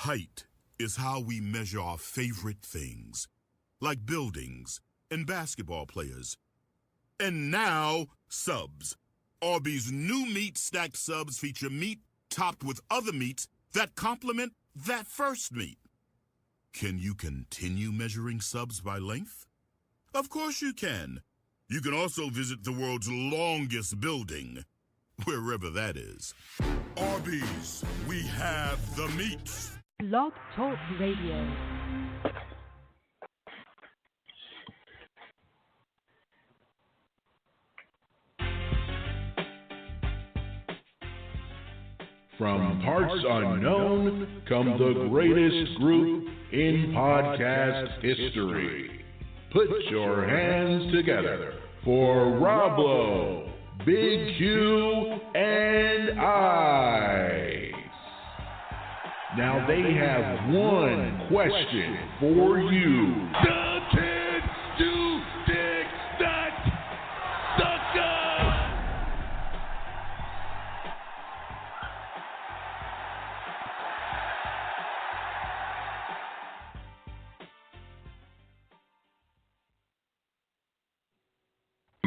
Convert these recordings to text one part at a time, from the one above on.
Height is how we measure our favorite things, like buildings and basketball players. And now, subs. Arby's new meat stacked subs feature meat topped with other meats that complement that first meat. Can you continue measuring subs by length? Of course you can. You can also visit the world's longest building, wherever that is. Arby's, we have the meats. Blog Talk Radio. From parts unknown comes the greatest group in podcast history. Put your hands together for Roblo, Big Q, and I. Now they have one question for you. The Ted Stu Dick Nut Sucker!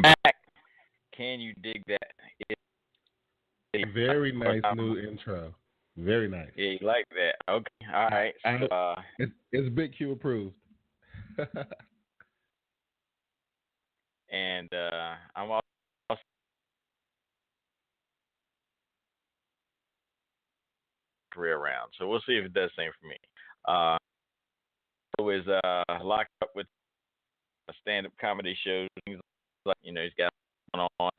Back. Can you dig that? Very nice new intro. Very nice. Yeah, you like that. Okay. All right. So, it's Big Q approved. and I'm also career round. So we'll see if it does the same for me. So is locked up with a stand-up comedy show. He's like, he's got one on.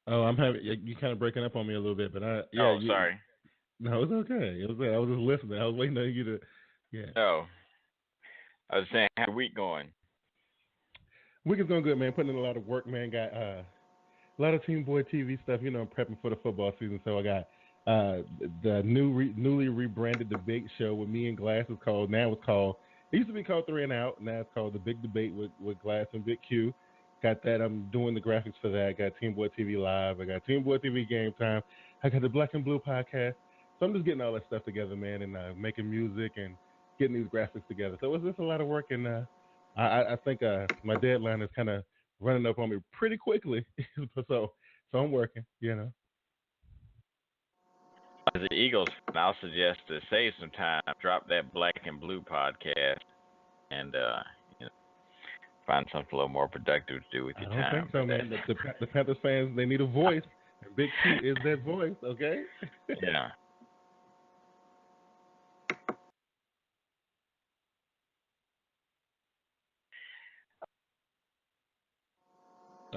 Oh, I'm having you kind of breaking up on me a little bit, but sorry. No, it's okay. I was just listening. I was waiting on you to. Yeah. Oh, I was saying, how's the week going? Week is going good, man. Putting in a lot of work, man. Got a lot of Team Boy TV stuff. I'm prepping for the football season, so I got the newly rebranded The Big Show with me and Glass is called. Now it's called. It used to be called 3 and Out. Now it's called The Big Debate with Glass and Big Q. Got that. I'm doing the graphics for that. Got Team Boy TV Live. I got Team Boy TV Game Time. I got the Black and Blue podcast. So I'm just getting all that stuff together, man, and making music and getting these graphics together. So it's just a lot of work, and I think my deadline is kind of running up on me pretty quickly. so I'm working, As the Eagles, I'll suggest to save some time, drop that Black and Blue podcast, and find something a little more productive to do with your time. I don't think so, man. The Panthers fans, they need a voice, and Big Q is that voice, okay? Yeah.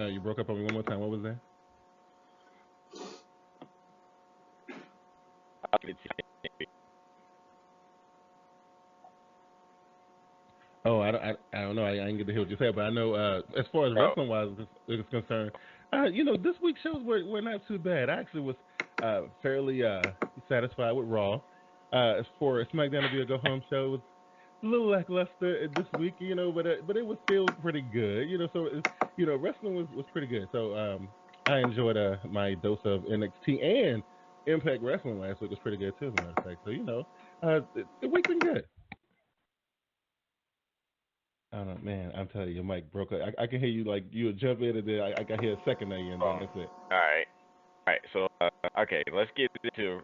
You broke up on me one more time. What was that? Oh, I don't know. I didn't get to hear what you said, but I know as far as wrestling wise is concerned, this week's shows were not too bad. I actually was fairly satisfied with Raw. As for Smackdown to be a go home show, it was a little lackluster this week, but it was still pretty good, So wrestling was pretty good. So I enjoyed my dose of NXT and Impact Wrestling last week was pretty good too, as a matter of fact. So the week's been good. I don't know, man. I'm telling you, your mic broke up. I can hear you like you would jump in and then I can hear a second of you, and then that's it. All right. So okay, let's get into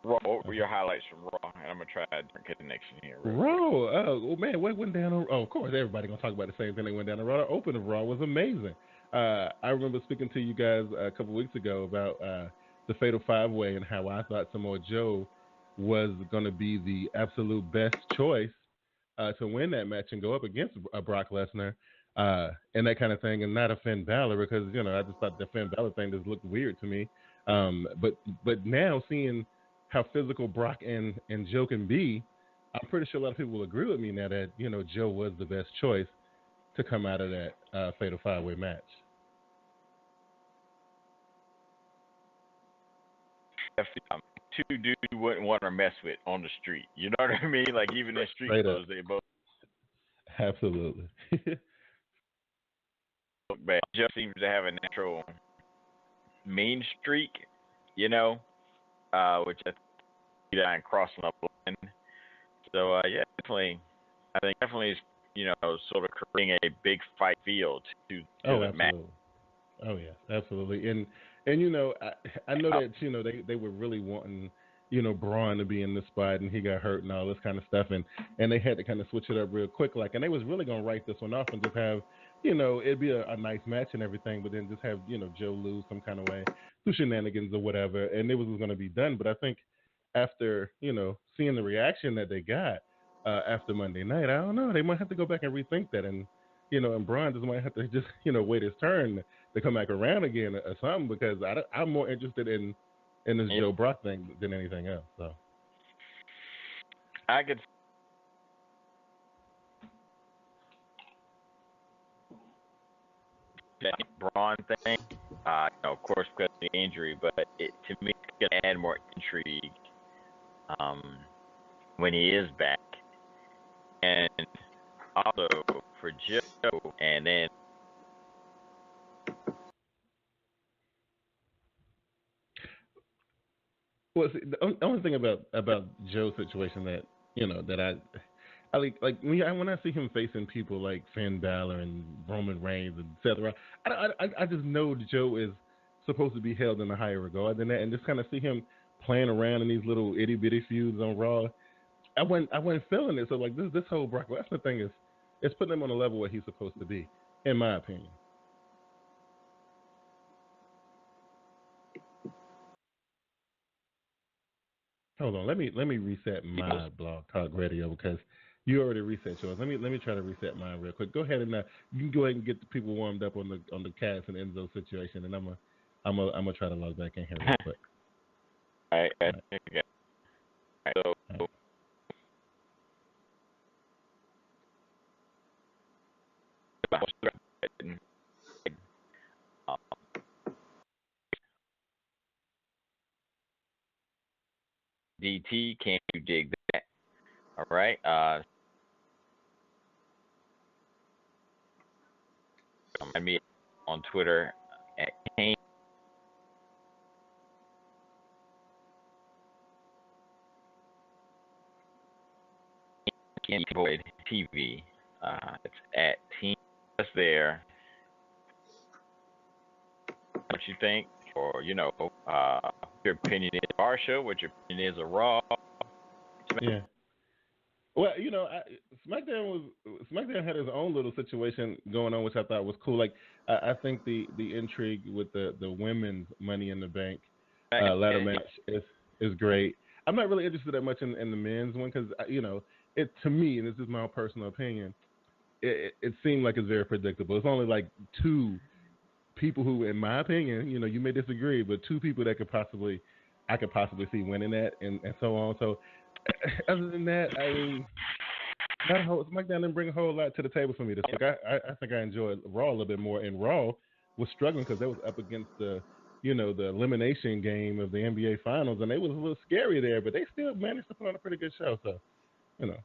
Raw. What were your highlights from Raw? And I'm gonna try a different connection here. Raw. Oh man, what went down on? Oh, of course, everybody gonna talk about the same thing that went down on Raw. The opening of Raw was amazing. I remember speaking to you guys a couple weeks ago about the Fatal 5-Way and how I thought Samoa Joe was going to be the absolute best choice to win that match and go up against Brock Lesnar and that kind of thing, and not a Finn Balor because I just thought the Finn Balor thing just looked weird to me. But now seeing how physical Brock and Joe can be, I'm pretty sure a lot of people will agree with me now that Joe was the best choice to come out of that Fatal 5-Way match. Two dudes you wouldn't want to mess with on the street. You know what I mean? Like even in street clothes, they both. Absolutely. But just seems to have a natural mean streak, you know, which I think I'm crossing up line. So yeah, definitely, I think definitely is, you know, sort of creating a big fight field to the match. Absolutely. Oh yes, absolutely. And you know, I know that you know they were really wanting, you know, Braun to be in this spot, and he got hurt and all this kind of stuff, and they had to kind of switch it up real quick, like, and they was really gonna write this one off and just have, you know, it'd be a nice match and everything, but then just have, you know, Joe lose some kind of way through shenanigans or whatever, and it was gonna be done. But I think after, you know, seeing the reaction that they got after Monday night, I don't know, they might have to go back and rethink that, and you know, and Braun just might have to just, you know, wait his turn to come back around again or something, because I'm more interested in this Joe Brock thing than anything else. So I could that Braun thing, you know, of course, because of the injury, but it, to me, it's going to add more intrigue when he is back. And also for Joe, and then well, see, the only thing about Joe's situation that, you know, that I like when I see him facing people like Finn Balor and Roman Reigns and Seth Rollins, I just know Joe is supposed to be held in a higher regard than that, and just kind of see him playing around in these little itty bitty feuds on Raw, I wasn't feeling it. So like this whole Brock Lesnar thing is, it's putting him on a level where he's supposed to be, in my opinion. Hold on, let me reset my Blog Talk Radio, because you already reset yours. Let me try to reset mine real quick. Go ahead and you can go ahead and get the people warmed up on the Cass and Enzo situation, and I'm gonna try to log back in here real quick. All right. So DT, can you dig that? All right. Find me on Twitter at Kane. Void TV. It's at Team. That's there. What you think, or you know, your opinion is our show. What your opinion is of Raw? Yeah. Well, you know, SmackDown had his own little situation going on, which I thought was cool. Like, I think the intrigue with the women's Money in the Bank ladder match is great. I'm not really interested that much in the men's one, because you know, it, to me, and this is my own personal opinion, it seemed like it's very predictable. It's only like two people who, in my opinion, you know, you may disagree, but two people that I could possibly see winning that, and so on. So other than that, I mean, SmackDown didn't bring a whole lot to the table for me this week. I think I enjoyed Raw a little bit more, and Raw was struggling because they was up against the elimination game of the NBA Finals, and they was a little scary there, but they still managed to put on a pretty good show. So, you know.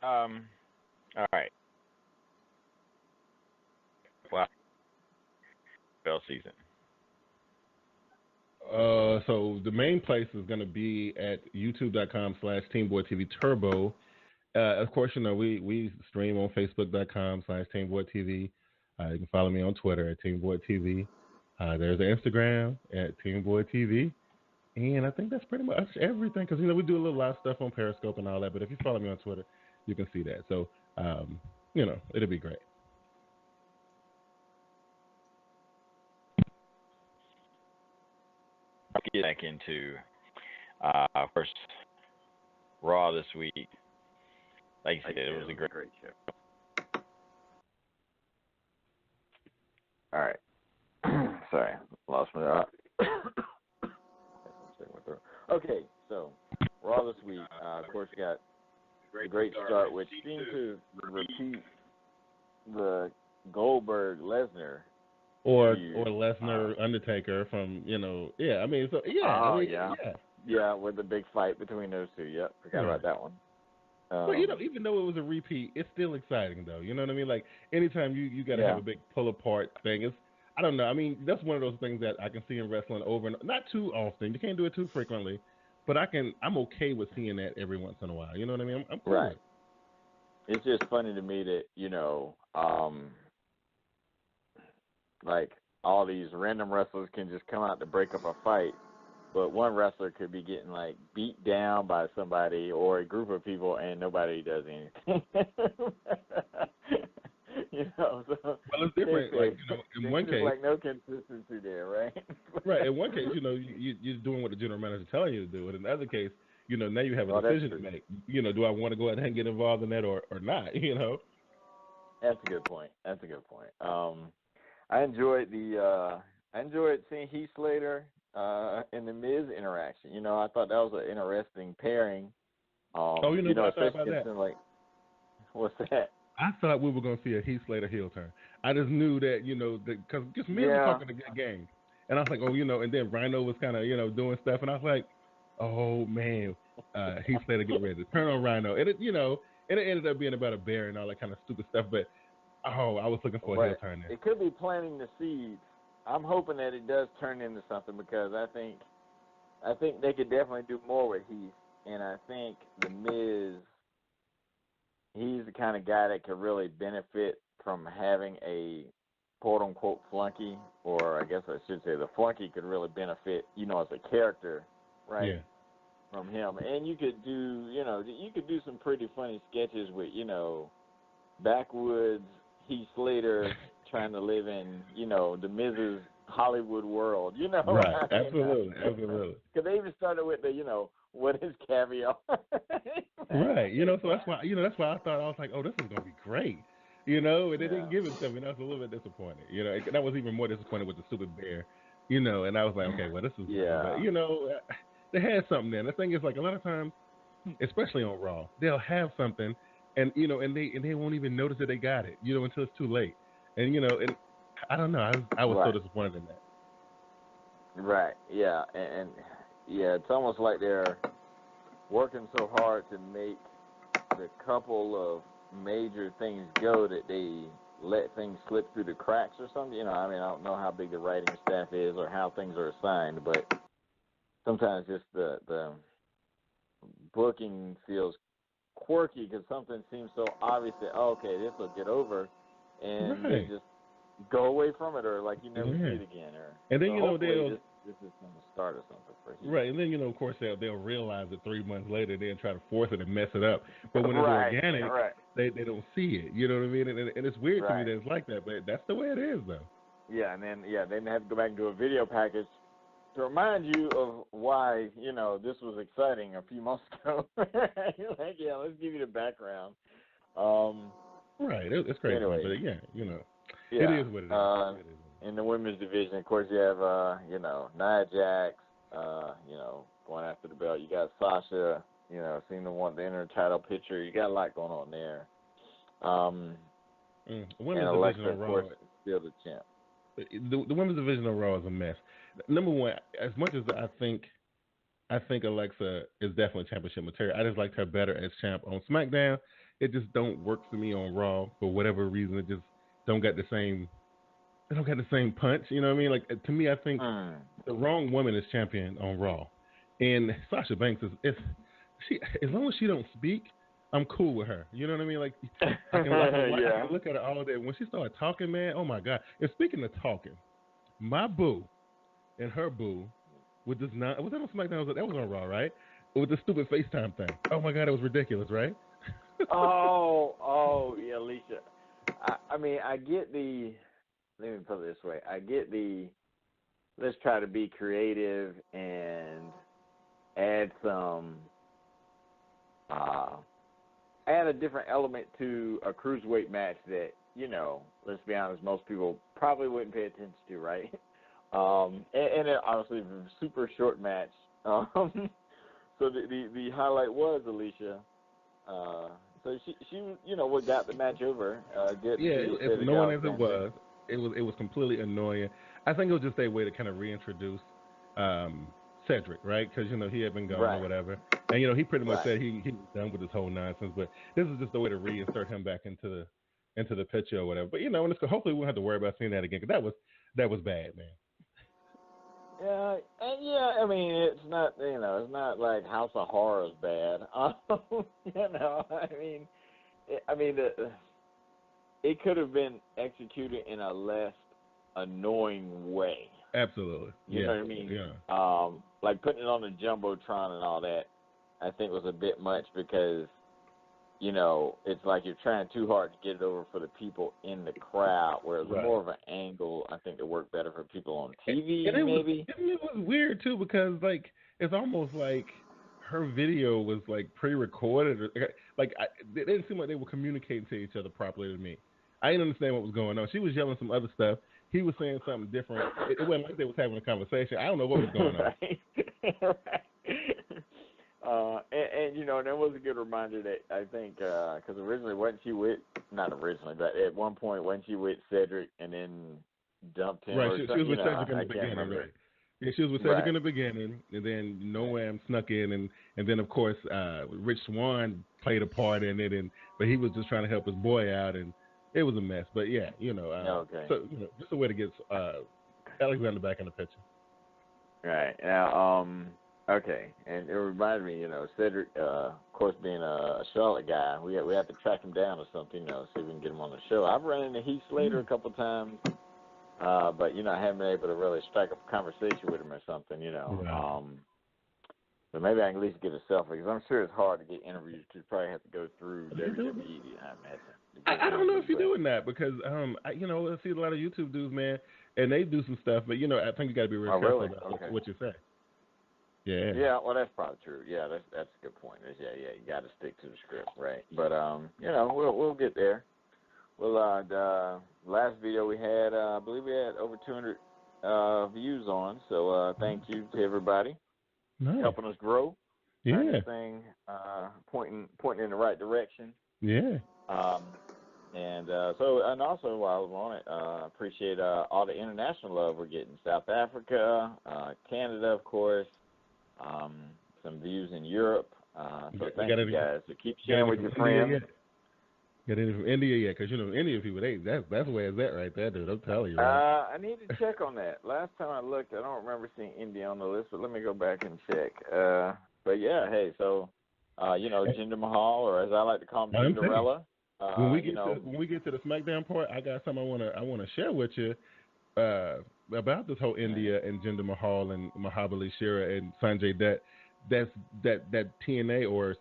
All right. Well, bell season. So the main place is going to be at youtube.com/TeamBoyTVTurbo. Of course, you know, we stream on Facebook.com/TeamBoyTV. You can follow me on Twitter at TeamBoyTV. There's an Instagram at TeamBoyTV. And I think that's pretty much everything, because, you know, we do a little live stuff on Periscope and all that. But if you follow me on Twitter, you can see that. So, you know, it'll be great. I'll get back into first Raw this week. Like you said, it was a great show. All right. Sorry, lost my thought. Okay, so Raw this week, of course, got a great start, which seemed to repeat the Goldberg-Lesnar. Or Lesnar Undertaker from, you know, yeah, I mean, so, yeah. Yeah, with the big fight between those two. Yep, forgot about that one. But even though it was a repeat, it's still exciting though. You know what I mean? Like anytime you got to have a big pull apart thing, it's I don't know. I mean, that's one of those things that I can see in wrestling over and not too often. You can't do it too frequently, but I'm okay with seeing that every once in a while. You know what I mean? I'm cool with it. It's just funny to me that like all these random wrestlers can just come out to break up a fight. But one wrestler could be getting, like, beat down by somebody or a group of people, and nobody does anything. So well, it's different. Like, in one case, like no consistency there, right? Right. In one case, you're doing what the general manager is telling you to do. In another case, now you have a decision to make. Do I want to go ahead and get involved in that or not? That's a good point. I enjoyed seeing Heath Slater in the Miz interaction. I thought that was an interesting pairing. What I thought about that? Like, what's that? I thought we were going to see a Heath Slater heel turn. I just knew that, because just Miz was talking a good game. And I was like, and then Rhino was kind of, doing stuff. And I was like, oh, man, Heath Slater getting ready to turn on Rhino. And, it ended up being about a bear and all that kind of stupid stuff. But, I was looking for a heel turn there. It could be planting the seeds. I'm hoping that it does turn into something because I think they could definitely do more with Heath, and I think the Miz, he's the kind of guy that could really benefit from having a quote unquote flunky, or I guess I should say the flunky could really benefit, as a character, right? Yeah. From him, and you could do some pretty funny sketches with backwoods Heath Slater trying to live in, the Miz's Hollywood world, Right, absolutely. Because they even started with the, what is caviar? Right, so that's why I thought, I was like, oh, this is going to be great, and they didn't give it to me, and I was a little bit disappointed, and I was even more disappointed with the stupid bear, and I was like, okay, well, this is good. But, they had something there, and the thing is, like, a lot of times, especially on Raw, they'll have something, and, and they won't even notice that they got it, until it's too late. And, and I don't know. I was so disappointed in that. Right. Yeah. And it's almost like they're working so hard to make the couple of major things go that they let things slip through the cracks or something. I don't know how big the writing staff is or how things are assigned, but sometimes just the booking feels quirky because something seems so obvious that, okay, this will get over. And they just go away from it, or like you never see it again, and then this is going to start or something for you. Right, and then of course they'll realize that 3 months later they'll try to force it and mess it up. But when it's organic, they don't see it. You know what I mean? And it's weird to me that it's like that, but that's the way it is, though. Yeah, and then they have to go back and do a video package to remind you of why this was exciting a few months ago. You're like, let's give you the background. Right, it's crazy, anyway, but it is what it is. In the women's division, of course, you have Nia Jax, going after the belt. You got Sasha, seem to want the inner title picture. You got a lot going on there. Women's and Alexa, division of course, is still the champ. The women's division of Raw is a mess. Number one, as much as I think Alexa is definitely championship material, I just liked her better as champ on SmackDown. It just don't work for me on Raw for whatever reason. It just don't get the same. They don't get the same punch. You know what I mean? Like to me, I think the wrong woman is champion on Raw, and Sasha Banks is as long as she don't speak, I'm cool with her. You know what I mean? Like I can look at her all day. When she started talking, man, oh my God! And speaking of talking, my boo and her boo with this was that on SmackDown? That was on Raw, right? With the stupid FaceTime thing. Oh my God, it was ridiculous, right? Yeah, Alicia. I get the. Let me put it this way. I get the. Let's try to be creative and add some. Add a different element to a cruiserweight match that let's be honest, most people probably wouldn't pay attention to, right? And it honestly was a super short match. So the highlight was Alicia. So she what got the match over. As annoying as it was completely annoying. I think it was just a way to kind of reintroduce Cedric, right? Because he had been gone Right. or whatever, and he pretty much Right. said he was done with this whole nonsense. But this is just the way to reinsert him back into the picture or whatever. But and hopefully we won't have to worry about seeing that again, because that was bad, man. Yeah, and I mean, it's not it's not like House of Horrors bad. It could have been executed in a less annoying way. Absolutely. You know what I mean? Yeah. Like putting it on the jumbotron and all that, I think was a bit much, because it's like you're trying too hard to get it over for the people in the crowd, whereas Right. more of an angle, I think, it worked better for people on TV, and maybe. It was weird too, because it's almost like her video was pre-recorded, or it didn't seem like they were communicating to each other properly to me. I didn't understand what was going on. She was yelling some other stuff. He was saying something different. It wasn't like they was having a conversation. I don't know what was going on. Right. And that was a good reminder that I think, because originally wasn't she with, not originally, but at one point wasn't she with Cedric and then dumped him? Right, or she something? was with Cedric in the I can't beginning, remember. right? Yeah, she was with Cedric Right. in the beginning, and then Noam snuck in, and then of course Rich Swann played a part in it, but he was just trying to help his boy out, and it was a mess. But yeah, Okay. So just a way to get Alexander back in the picture. Right. Now, okay, and it reminded me, Cedric, of course, being a Charlotte guy, we have to track him down or something, see if we can get him on the show. I've run into Heath Slater a couple times, but I haven't been able to really strike up a conversation with him or something, Right. So maybe I can at least get a selfie, because I'm sure it's hard to get interviews. You probably have to go through WWE, I imagine. I don't know if you're doing that, because I see a lot of YouTube dudes, man, and they do some stuff, but I think you got to be real careful about what you say. Yeah. Yeah, well, that's probably true. Yeah, that's a good point. Yeah, you got to stick to the script, right? But we'll get there. Well, the last video we had, I believe we had over 200 views on. So thank you to everybody helping us grow. Yeah. Everything pointing in the right direction. Yeah. And also while I was on it, appreciate all the international love we're getting. South Africa, Canada, of course. Some views in Europe. So thank you guys. So keep sharing with your friends. Got any from India yet? Because Indian people, that's where it's at right there, dude. I'm telling you. I need to check on that. Last time I looked, I don't remember seeing India on the list, but let me go back and check. But yeah, hey, so Jinder Mahal, or as I like to call him, Jinderella. When we get to the Smackdown part, I got something I want to share with you about this whole India and Jinder Mahal and Mahabali Shera and Sanjay Dutt. That TNA or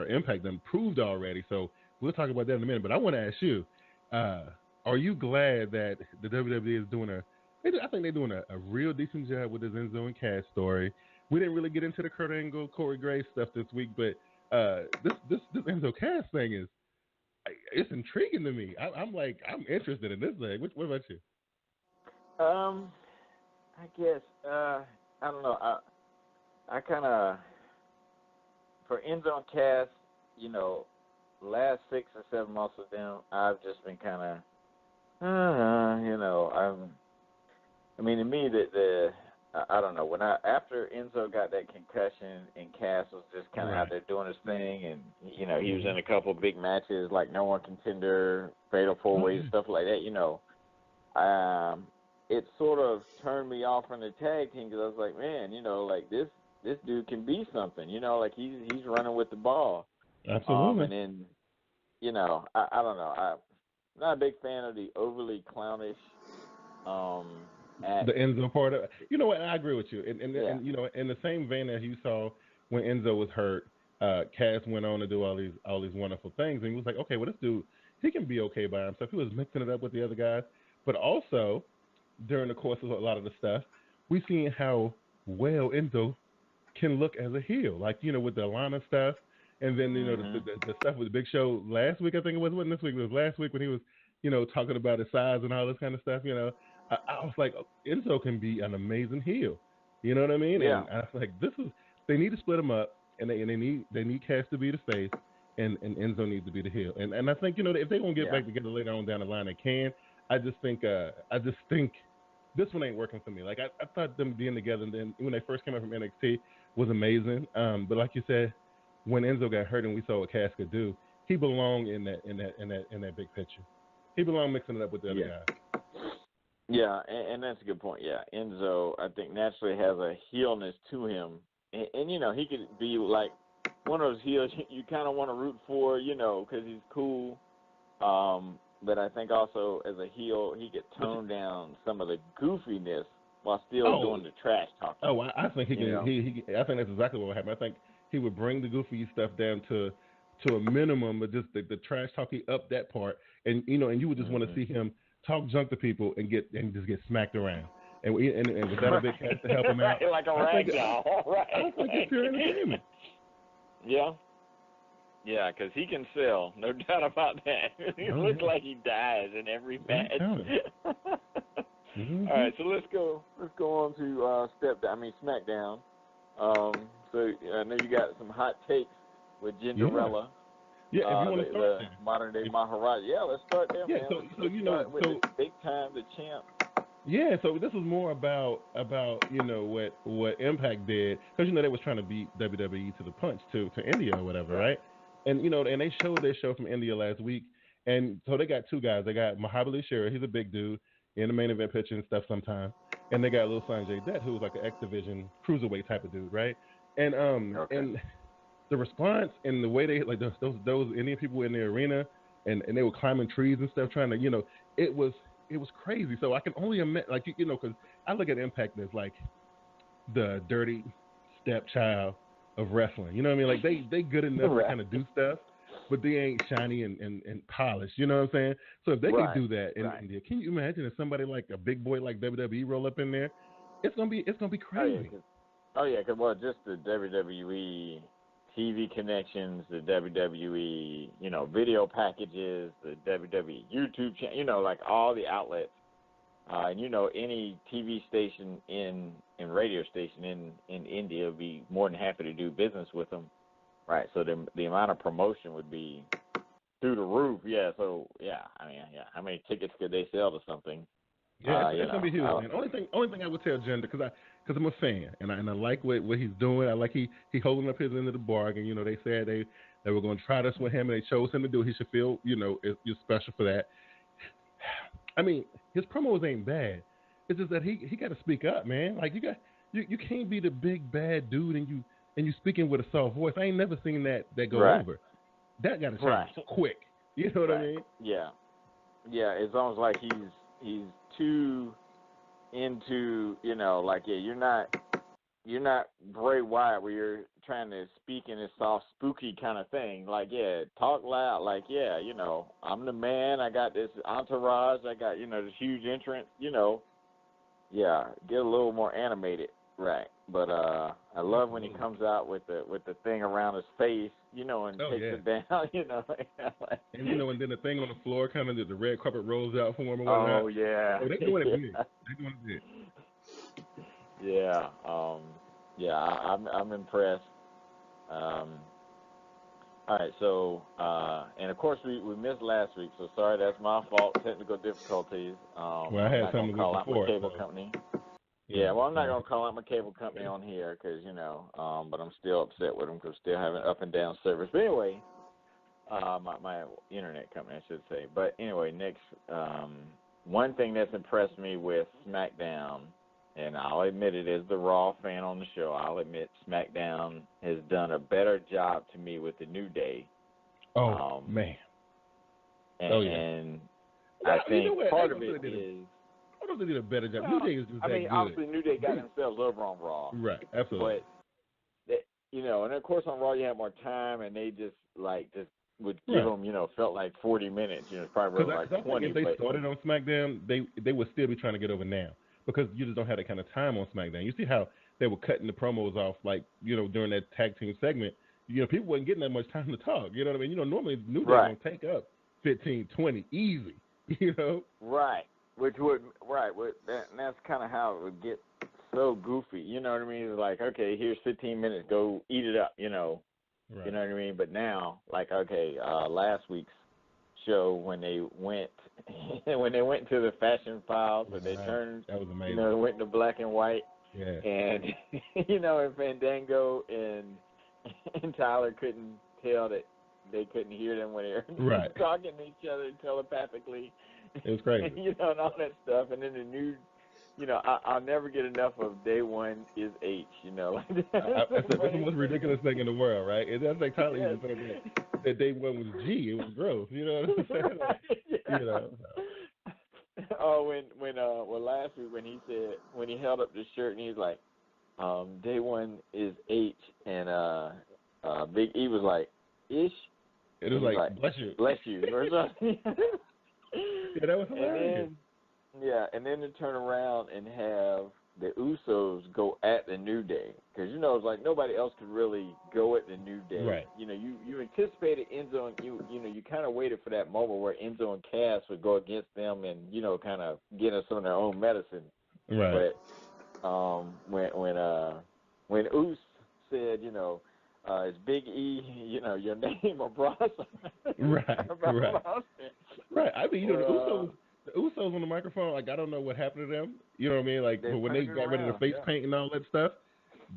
Impact done proved already. So we'll talk about that in a minute. But I want to ask you, are you glad that the WWE is doing I think they're doing a real decent job with this Enzo and Cass story. We didn't really get into the Kurt Angle, Corey Graves stuff this week, but this Enzo Cass thing it's intriguing to me. I'm interested in this thing. What about you? I guess I don't know. I kind of, for Enzo and Cass, last 6 or 7 months with them, I've just been kind of, to me I don't know, after Enzo got that concussion and Cass was just kind of out there doing his thing, and he was in a couple big matches like No One Contender, Fatal 4-Way, stuff like that. It sort of turned me off from the tag team, because I was like, man, this dude can be something. He's running with the ball. Absolutely. And then, I don't know. I'm not a big fan of the overly clownish. The Enzo part of it. You know what? I agree with you. And in the same vein as you saw when Enzo was hurt, Cass went on to do all these wonderful things, and he was like, okay, well, this dude, he can be okay by himself. He was mixing it up with the other guys, but also during the course of a lot of the stuff, we seen how well Enzo can look as a heel, with the Alana stuff, and then the stuff with the Big Show last week. I think it wasn't this week. It was last week when he was talking about his size and all this kind of stuff. I was like, Enzo can be an amazing heel. You know what I mean? Yeah. And I was like, they need to split them up, and they need Cass to be the face, and Enzo needs to be the heel. And I think if they're gonna get back together later on down the line, they can. I just think this one ain't working for me. Like I thought them being together, and then when they first came out from NXT was amazing. But like you said, when Enzo got hurt and we saw what Cass could do, he belonged in that big picture. He belonged mixing it up with the other guys. Yeah, and that's a good point. Yeah, Enzo, I think naturally has a heelness to him, and you know he could be like one of those heels you kind of want to root for, you know, because he's cool. But I think also as a heel, he could tone down some of the goofiness while still doing the trash talking. Oh, I think he can. I think that's exactly what would happen. I think he would bring the goofy stuff down to a minimum, but just the trash talking up that part, and you would just want to see him talk junk to people and just get smacked around, and without a big cast to help him out, like a rag doll, right? I think it's pure entertainment. Yeah, because he can sell, no doubt about that. It looks like he dies in every match. Mm-hmm. All right, so let's go on to SmackDown. So I know you got some hot takes with Jinderella. Yeah, if you want to start the modern day Maharaja. Yeah, let's start there, man. So big time, the champ. Yeah, so this was more about what Impact did, because they was trying to beat WWE to the punch to India or whatever, right? And and they showed their show from India last week, and so they got two guys. They got Mahabali Shera, he's a big dude in the main event picture and stuff sometimes, and they got Lil Sanjay Dutt, who was like an X Division cruiserweight type of dude, right? And and the response and the way they like those Indian people in the arena, and they were climbing trees and stuff, trying to it was crazy. So I can only imagine, like because I look at Impact as like the dirty stepchild of wrestling. You know what I mean? Like they good enough to kind of do stuff, but they ain't shiny and polished. You know what I'm saying? So if they can do that in India, can you imagine if somebody like a big boy like WWE roll up in there? It's gonna be crazy. Well, just the WWE TV connections, the WWE, video packages, the WWE YouTube channel, like all the outlets, and any TV station and radio station in India would be more than happy to do business with them, right? So the amount of promotion would be through the roof. Yeah. So how many tickets could they sell to something? Yeah, it's gonna be huge, man. Only thing I would tell Jinder, because I'm a fan, and I like what he's doing. I like he holding up his end of the bargain. They said they were going to try this with him, and they chose him to do it. He should feel you're special for that. I mean, his promos ain't bad. It's just that he got to speak up, man. Like you can't be the big bad dude and you speaking with a soft voice. I ain't never seen that go over. That got to change quick. You know what I mean? Yeah. It's almost like he's too into you're not Bray Wyatt where you're trying to speak in this soft spooky kind of thing, talk loud, I'm the man, I got this entourage, I got this huge entrance, get a little more animated, right? But I love when he comes out with the thing around his face, and takes it down, and and then the thing on the floor, kind of the red carpet rolls out for him or whatnot. Oh yeah. Oh, they're doing it big. They're doing it big. Yeah. I'm impressed. All right, so and of course we missed last week, so sorry, that's my fault. Technical difficulties. Well, I had something call out my cable so. company. Yeah, well, I'm not gonna call out my cable company on here because but I'm still upset with them because still having up and down service. But anyway, my internet company, I should say. But anyway, next, one thing that's impressed me with SmackDown, and I'll admit it as the Raw fan on the show, I'll admit SmackDown has done a better job to me with the New Day. Oh, man. And I think part of it is... I don't think they did a better job. New Day is just that good. Obviously New Day got themselves over on Raw. Right, absolutely. But, and of course on Raw you have more time, and they just would give them, felt like 40 minutes. It's probably like 20. If they started on SmackDown, they would still be trying to get over now because you just don't have that kind of time on SmackDown. You see how they were cutting the promos off, during that tag team segment. People wasn't getting that much time to talk. You know what I mean? Normally New Day going to take up 15, 20 easy. Right. That's kind of how it would get so goofy. You know what I mean? It's like, okay, here's 15 minutes, go eat it up. Right. You know what I mean? But now, last week's show when they went to the fashion files, when they turned, that was amazing. Went to black and white. Yeah. And and Fandango and Tyler couldn't tell that they couldn't hear them when they were talking to each other telepathically. It was crazy. And all that stuff. And then the new, I'll never get enough of Day One is H. Like that. I said, that's the most ridiculous thing in the world, right? And that's like Tyler even said that Day One was G. It was gross. You know what I'm saying? Like, Oh, when last week when he held up the shirt and he's like, Day One is H, and Big E was like, ish. It was like bless you, or something. Yeah, that was hilarious. And then to turn around and have the Usos go at the New Day, because it's like nobody else could really go at the New Day. Right. You anticipated Enzo, and you kind of waited for that moment where Enzo and Cass would go against them and kind of get us on their own medicine. Right. But when Us said, it's Big E, your name or Bronson. Right. I mean, the Usos on the microphone, like, I don't know what happened to them. You know what I mean? Like, but when they got rid of the face paint and all that stuff,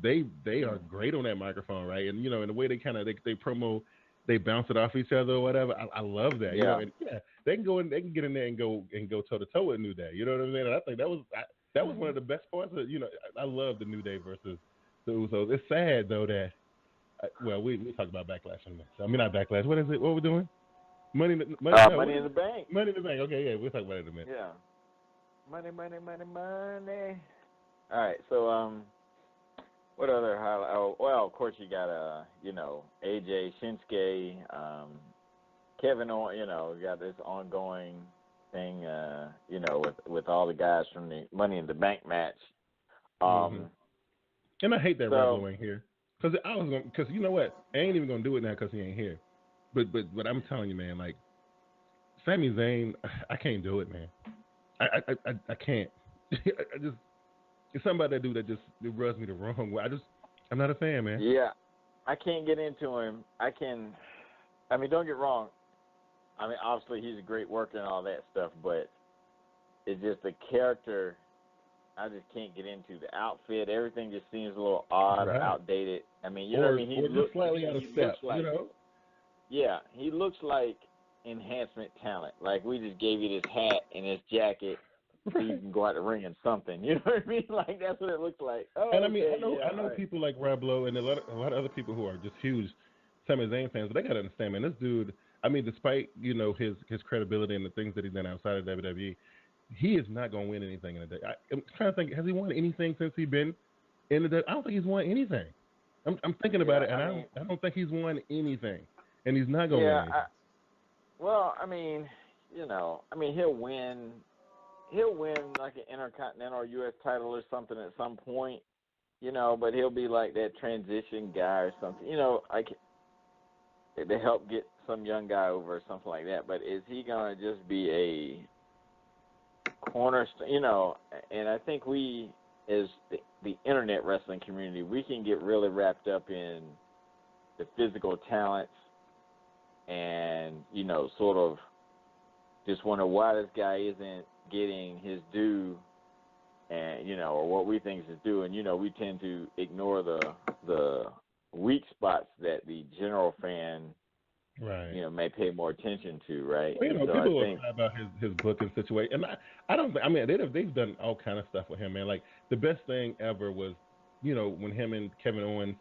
they are great on that microphone, right? And, and the way they kind of, they promo, they bounce it off each other or whatever. I love that. Yeah. And they can go in, they can get in there and go toe to toe with New Day. You know what I mean? And I think that was one of the best parts of, I love the New Day versus the Usos. It's sad though that, we talk about Backlash in a minute. I mean, not Backlash. What is it? What are we doing? Money in the Bank. Money in the Bank. Money in the Bank. Okay, yeah, we'll talk about it in a minute. Yeah. Money. All right, so what other highlight? Oh, well, of course you got AJ, Shinsuke, Kevin Owens. You got this ongoing thing. With all the guys from the Money in the Bank match. And I hate that Rebel ain't here because you know what? I ain't even gonna do it now because he ain't here. But I'm telling you, man, like Sami Zayn, I can't do it, man. I can't. I just it's something about that dude that just rubs me the wrong way. I'm not a fan, man. Yeah, I can't get into him. I mean, don't get wrong. I mean, obviously he's a great worker and all that stuff, but it's just the character. I just can't get into the outfit. Everything just seems a little odd or outdated. I mean, you know what I mean? He looks slightly out of step, Yeah, he looks like enhancement talent. Like, we just gave you this hat and this jacket so you can go out the ring in something. You know what I mean? Like, that's what it looks like. Oh, and I mean, I know people like Rob Lowe and a lot of other people who are just huge Sami Zayn fans, but they got to understand, man, this dude, I mean, despite, his credibility and the things that he's done outside of WWE, he is not going to win anything in the day. I'm trying to think, has he won anything since he's been in the day? I don't think he's won anything. I'm thinking about it, and I don't think he's won anything, and he's not going to win anything. He'll win. He'll win like an Intercontinental or U.S. title or something at some point, but he'll be like that transition guy or something, like to help get some young guy over or something like that. But is he going to just be a cornerstone, and I think we, as the internet wrestling community, we can get really wrapped up in the physical talents and, sort of just wonder why this guy isn't getting his due and, or what we think is his due. And, we tend to ignore the weak spots that the general fan may pay more attention to, right? Well, people are about his booking situation, and I don't. I mean, they've done all kind of stuff with him, man. Like the best thing ever was, when him and Kevin Owens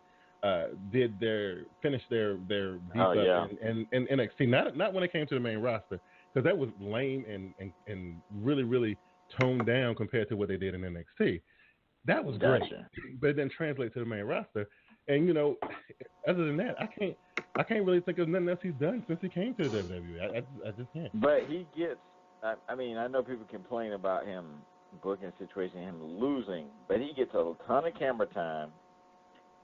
finished their beef up in NXT. Not when it came to the main roster, because that was lame and really really toned down compared to what they did in NXT. That was great, but it didn't translate to the main roster. And other than that, I can't really think of nothing else he's done since he came to the WWE. I just can't. But he gets. I mean, I know people complain about him booking situation, him losing, but he gets a ton of camera time.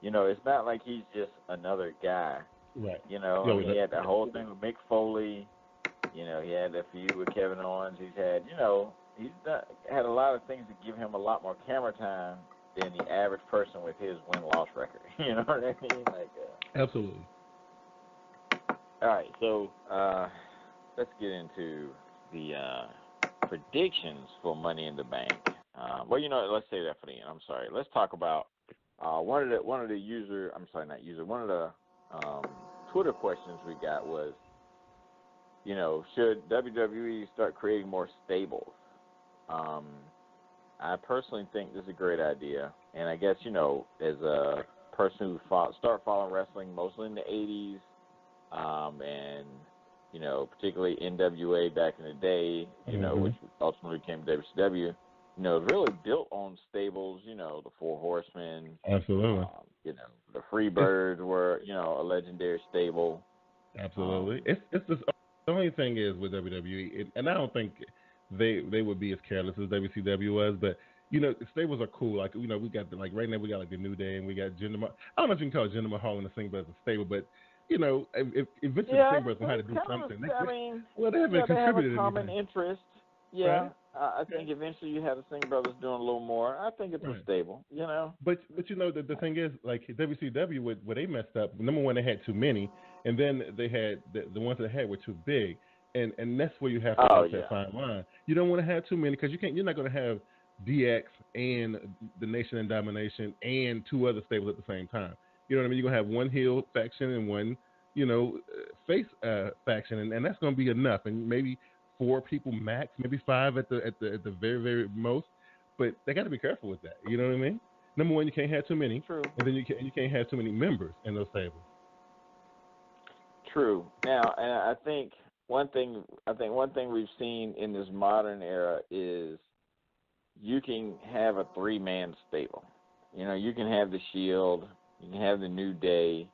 It's not like he's just another guy. Right. He had the whole thing with Mick Foley. He had the feud with Kevin Owens. He's had, he's had a lot of things that give him a lot more camera time than the average person with his win-loss record. You know what I mean? Absolutely. All right, so let's get into the predictions for Money in the Bank. Well, let's say that for the end. I'm sorry. Let's talk about one of the Twitter questions we got was, should WWE start creating more stables? I personally think this is a great idea, and I guess as a person who started following wrestling mostly in the '80s, and particularly NWA back in the day, which ultimately became WCW. Really built on stables. The Four Horsemen. Absolutely. The Freebirds were a legendary stable. Absolutely. It's just the only thing is with WWE, and I don't think they would be as careless as WCW was, but stables are cool. Like we got right now we got like the New Day, and we got Jinder Mahal. I don't know if you can call Jinder Mahal and the Singh Brothers a stable, but if eventually the Singh Brothers know how to do something, they haven't contributed. They have a common interest. Yeah. Right? I think eventually you have the Singh Brothers doing a little more. I think it's a stable, But the thing is, like WCW, what they messed up, number one, they had too many, and then they had the ones that they had were too big, and that's where you have to walk that fine line. You don't want to have too many because you're not going to have DX and the Nation and Domination and two other stables at the same time. You know what I mean? You're going to have one heel faction and one, face faction, and that's going to be enough, and maybe 4 people max, maybe 5 at the very, very most. But they got to be careful with that. You know what I mean? Number one, you can't have too many. True. And then you can't have too many members in those tables. True. Now, and I think one thing we've seen in this modern era is you can have a 3-man stable. You can have the Shield, you can have the New Day,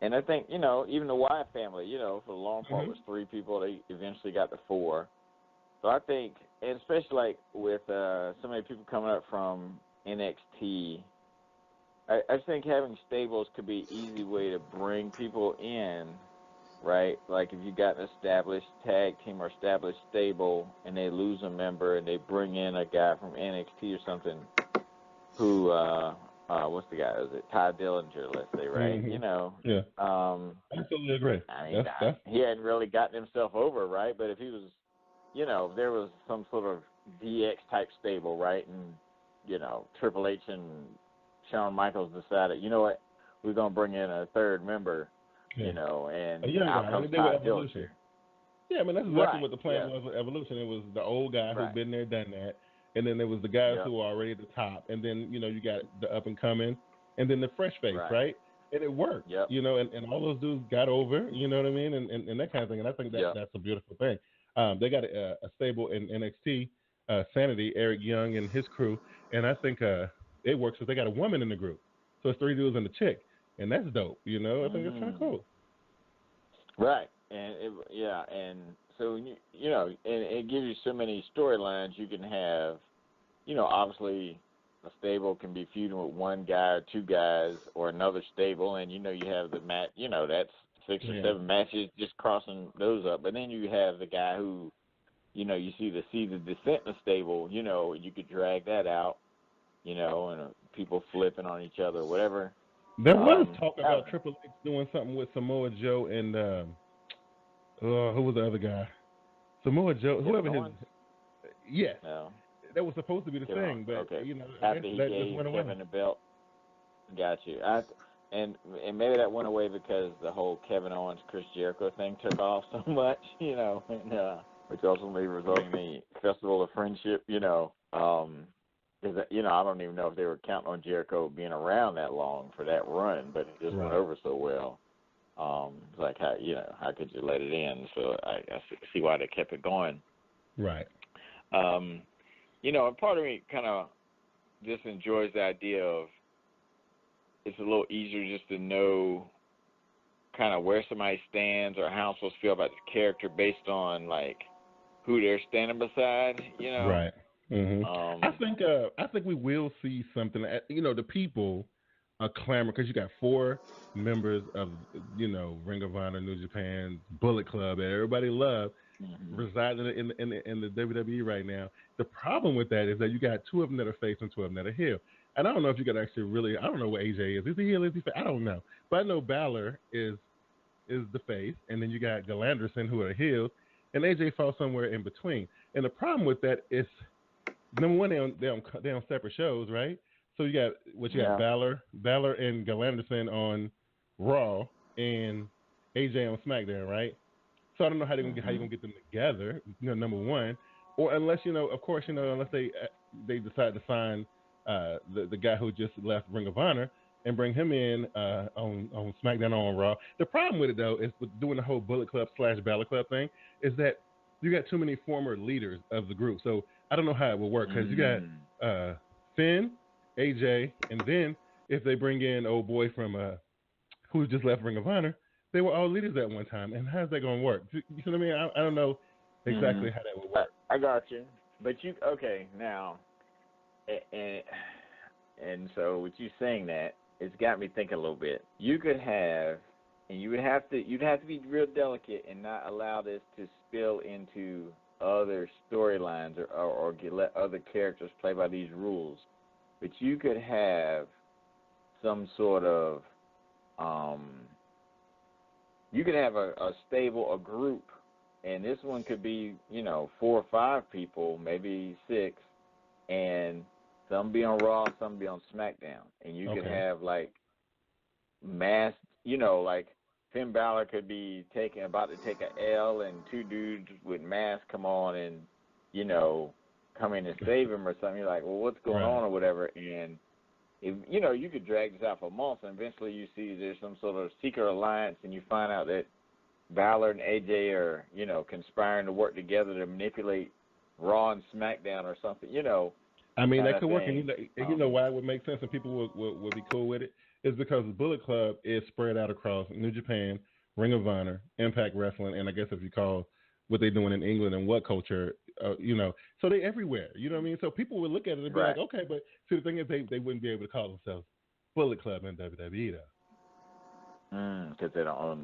and I think, even the Wyatt family, for the long part was 3 people. They eventually got to 4. So I think, and especially like with so many people coming up from NXT, I think having stables could be an easy way to bring people in, right? Like if you got an established tag team or established stable and they lose a member and they bring in a guy from NXT or something who, what's the guy? Is it Ty Dillinger, let's say, right? Yeah. Absolutely agree. I mean, he hadn't really gotten himself over, right? But if he was, if there was some sort of DX type stable, right? And, Triple H and Shawn Michaels decided, what, we're going to bring in a 3rd member, and out comes Ty Dillinger. Yeah, I mean, that's exactly what the plan was with Evolution. It was the old guy who'd been there, done that. And then there was the guys who were already at the top. And then, you got the up and coming. And then the fresh face, right? And it worked, and all those dudes got over, you know what I mean? And that kind of thing. And I think that's a beautiful thing. They got a stable in NXT, Sanity, Eric Young and his crew. And I think it works because they got a woman in the group. So it's 3 dudes and a chick. And that's dope, I think it's kind of cool. Right. And, and so, and it gives you so many storylines you can have. Obviously a stable can be feuding with 1 guy or 2 guys or another stable, and you have the match, that's 6 or 7 matches, just crossing those up. But then you have the guy who, you see the descent in the stable, you could drag that out, and people flipping on each other or whatever. There was talk about Triple H doing something with Samoa Joe and who was the other guy? Samoa Joe, whoever his. Yes. No. That was supposed to be the thing, but after he gave Kevin the belt. Got you. And maybe that went away because the whole Kevin Owens Chris Jericho thing took off so much, and which ultimately resulted in the Festival of Friendship, because I don't even know if they were counting on Jericho being around that long for that run, but it just went over so well. It's like how could you let it in? So I see why they kept it going. Right. And part of me kind of just enjoys the idea of it's a little easier just to know kind of where somebody stands or how I'm supposed to feel about the character based on like who they're standing beside. Right. Mm-hmm. I think we will see something. The people are clamoring because you got 4 members of Ring of Honor, New Japan, Bullet Club that everybody loves. Residing in the WWE right now. The problem with that is that you got 2 of them that are face and 2 of them that are heel. And I don't know if you got actually really. I don't know what AJ is. Is he heel? Is he face? I don't know. But I know Balor is is the face, and then you got Galanderson, who are heels, and AJ falls somewhere in between. And the problem with that is, number one, they're on separate shows, right? So you got Balor and Galanderson on Raw, and AJ on SmackDown, right? So I don't know how you're gonna get them together. Number one, or unless unless they decide to sign the guy who just left Ring of Honor and bring him in on SmackDown on Raw. The problem with it though is with doing the whole Bullet Club / Balor Club thing is that you got too many former leaders of the group. So I don't know how it will work because you got Finn, AJ, and then if they bring in old boy from who just left Ring of Honor. They were all leaders at one time, and how's that going to work? You see what I mean? I don't know exactly how that would work. I got you, but now, and so with you saying that, it's got me thinking a little bit. You could have, and you'd have to be real delicate and not allow this to spill into other storylines or let other characters play by these rules. But you could have some sort of you could have a stable, a group, and this one could be, 4 or 5 people, maybe 6, and some be on Raw, some be on SmackDown. And you could have, like, mass, like Finn Balor could be about to take an L, and 2 dudes with masks come on and, come in and save him or something. You're like, well, what's going on or whatever, and if, you could drag this out for months, and eventually you see there's some sort of secret alliance, and you find out that Balor and AJ are, conspiring to work together to manipulate Raw and SmackDown or something, I mean, that could work, and you know why it would make sense and people would be cool with it? Is because the Bullet Club is spread out across New Japan, Ring of Honor, Impact Wrestling, and I guess if you call what they're doing in England and what culture, so they everywhere. You know what I mean? So people would look at it and be like, okay, but see, the thing is they wouldn't be able to call themselves Bullet Club in WWE though. Because they don't own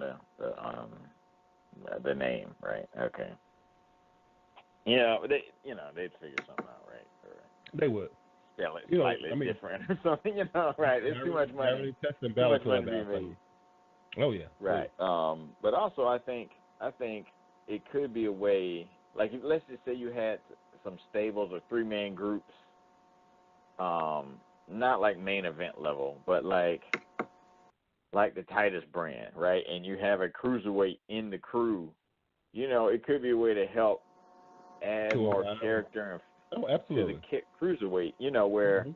the name, right? Okay. Yeah, but they'd figure something out, right? They would. Yeah, like slightly different or something, right? It's too much money. Too much money to be made. Oh yeah. Right. But also, I think it could be a way. Like, let's just say you had some stables or 3-man groups, not like main event level, but like the Titus brand, right? And you have a cruiserweight in the crew. It could be a way to help add more character to the cruiserweight. Where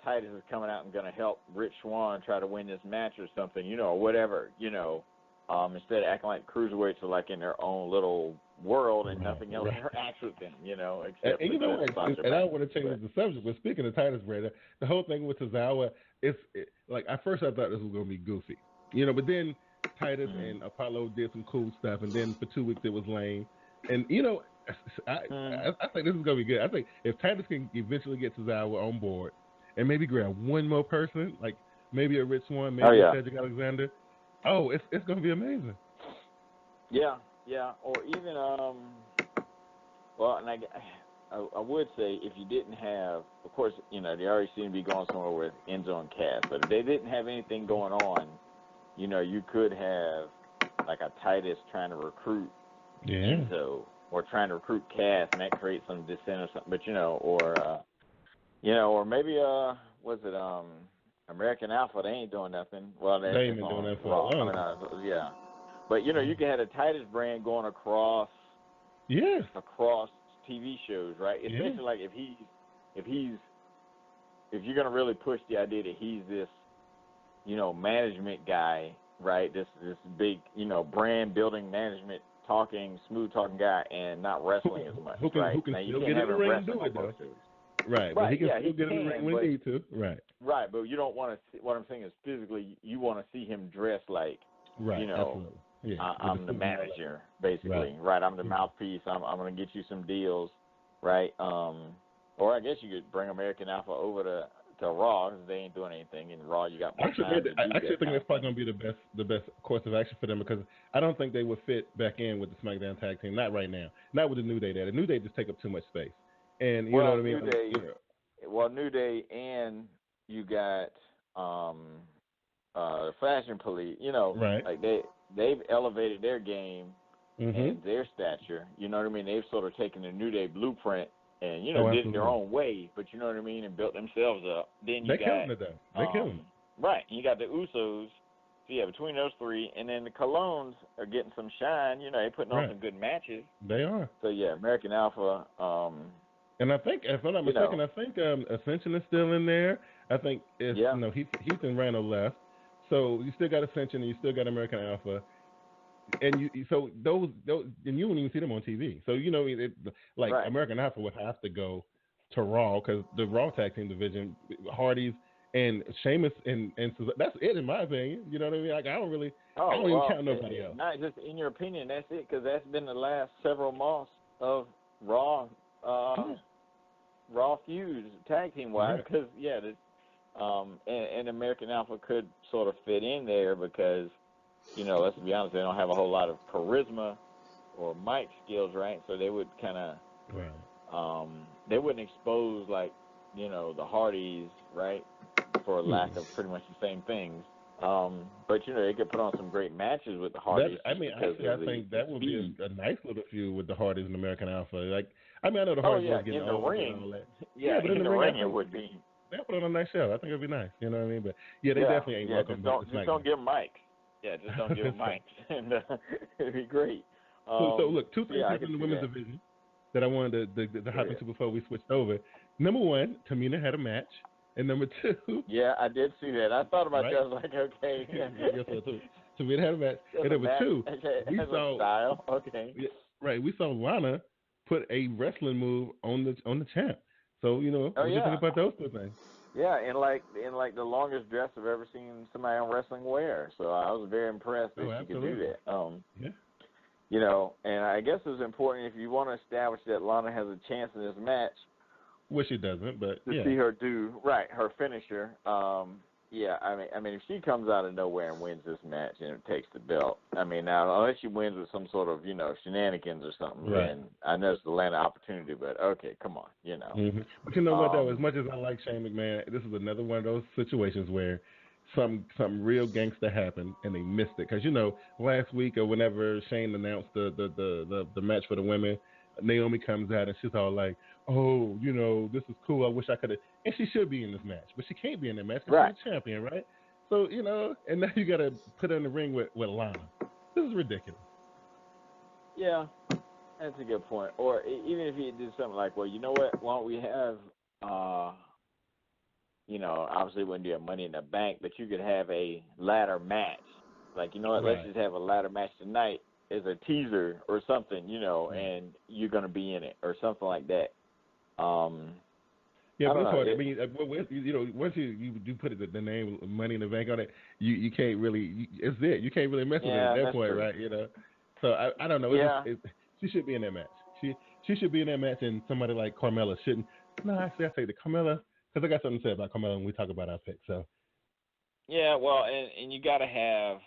Titus is coming out and going to help Rich Swann try to win this match or something, or whatever. Instead of acting like cruiserweights are like in their own little world and nothing else interacts with them, except and I don't want to change the subject, but speaking of Titus brand, the whole thing with Tozawa, like at first I thought this was going to be goofy, but then Titus and Apollo did some cool stuff, and then for 2 weeks it was lame, and I think this is going to be good. I think if Titus can eventually get Tozawa on board and maybe grab one more person, like maybe a Rich Swann, maybe a Cedric Alexander, it's going to be amazing. Yeah, or even and I would say if you didn't have, of course, they already seem to be going somewhere with Enzo and Cass, but if they didn't have anything going on, you could have like a Titus trying to recruit Enzo or trying to recruit Cass, and that creates some dissent or something. But or maybe was it American Alpha? They ain't doing nothing. Well, they ain't been doing that for a long. Yeah. But you can have a Titus brand going across TV shows, right? Especially like if you're gonna really push the idea that he's this, management guy, right? This big, brand building, management smooth talking guy, and not wrestling as much. Who can still get in the ring and do it though? Right, but he can still get in the ring when he need to. Right, but you don't want to see, what I'm saying is physically, you want to see him dressed like, absolutely. Yeah, I'm the manager, basically. Right, I'm the mouthpiece. I'm going to get you some deals, right? Or I guess you could bring American Alpha over to Raw because they ain't doing anything. In Raw, you got more time to do I actually think that's probably going to be the best course of action for them, because I don't think they would fit back in with the SmackDown tag team. Not right now. Not with the New Day there. The New Day just take up too much space. And you know what I mean? New Day, and you got Fashion Police. Like they've elevated their game Mm-hmm. and their stature. You know what I mean? They've sort of taken the New Day blueprint and, did it absolutely. their own way, but you know what I mean, and built themselves up. Then They're killing it, though. They're killing it. Right. And you got the Usos. So, yeah, between those three, and then the Colognes are getting some shine. They're putting on some good matches. They are. So, yeah, American Alpha. And I think, if I'm not mistaken, I think Ascension is still in there. I think it's, Heath and Randall left. So you still got Ascension and you still got American Alpha. And those and you won't even see them on TV. So, American Alpha would have to go to Raw because the Raw tag team division, Hardys and Sheamus and that's it in my opinion. You know what I mean? Like I don't even count nobody else. Not just in your opinion, that's it, because that's been the last several months of Raw feuds tag team wise. Because and American Alpha could sort of fit in there because let's be honest, they don't have a whole lot of charisma or mic skills, right? So they would kind of they wouldn't expose like the Hardys, right? For lack of pretty much the same things. But they could put on some great matches with the Hardys. I think that would be a nice little feud with the Hardys and American Alpha. Like, I know the Hardys was getting old and all that. Yeah, but in the ring it would be. They'll put on a nice show. I think it'd be nice. You know what I mean? But they definitely ain't welcome. Just don't give them mics. Yeah, just don't give them mics, and it'd be great. So look, two things in the women's division that I wanted to hop into before we switched over. Number one, Tamina had a match. And number two. Yeah, I did see that. I thought about that. I was like, okay. Yes, too. Tamina had a match. And number two, we saw style. Okay. We saw Lana put a wrestling move on the champ. So what do you think about those two things? Yeah, in like the longest dress I've ever seen somebody on wrestling wear. So I was very impressed that she could do that. And I guess it's important if you want to establish that Lana has a chance in this match. Which she doesn't, but to see her do her finisher. I mean, if she comes out of nowhere and wins this match and it takes the belt, I mean, now unless she wins with some sort of shenanigans or something, then I know it's the land of opportunity. But okay, come on, Mm-hmm. But you know what though? As much as I like Shane McMahon, this is another one of those situations where some real gangster happened and they missed it. Because last week or whenever Shane announced the match for the women, Naomi comes out and she's all like, "Oh, this is cool. I wish I could have." And she should be in this match, but she can't be in that match because she's the champion, right? So and now you got to put her in the ring with Lana. This is ridiculous. Yeah, that's a good point. Or even if you did something like, well, you know what? Why don't we have, obviously it wouldn't be a Money in the Bank, but you could have a ladder match. Like, you know what? Let's just have a ladder match tonight as a teaser or something, and you're going to be in it or something like that. But it's hard. I mean, once you do put the name Money in the Bank on it, you can't really. It's it. You can't really mess with it at that point, right? So I don't know. She should be in that match. She should be in that match, and somebody like Carmella shouldn't. No, actually, I say the Carmella because I got something to say about Carmella when we talk about our picks. So. Yeah, well, and you gotta have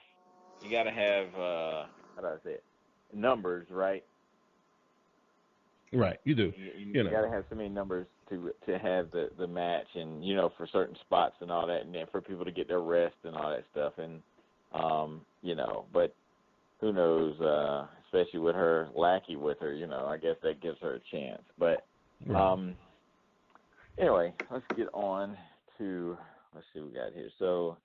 how do I say it? Numbers, right? Right, you do. You got to have so many numbers to have the match, and for certain spots and all that, and then for people to get their rest and all that stuff, and but who knows? Especially with her lackey with her, I guess that gives her a chance. But anyway, let's get on to let's see what we got here. So.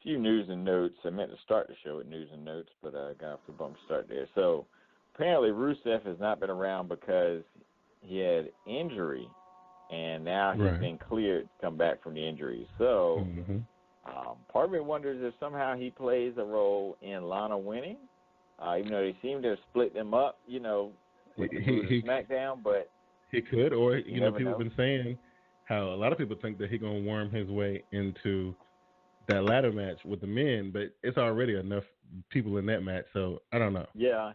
Few news and notes. I meant to start the show with news and notes, but I got off the bump start there. So apparently Rusev has not been around because he had injury, and now he's been cleared to come back from the injury. So part of me wonders if somehow he plays a role in Lana winning, even though they seem to have split them up, with SmackDown. But he could, or people have been saying how a lot of people think that he's gonna worm his way into that ladder match with the men, but it's already enough people in that match, so I don't know. Yeah,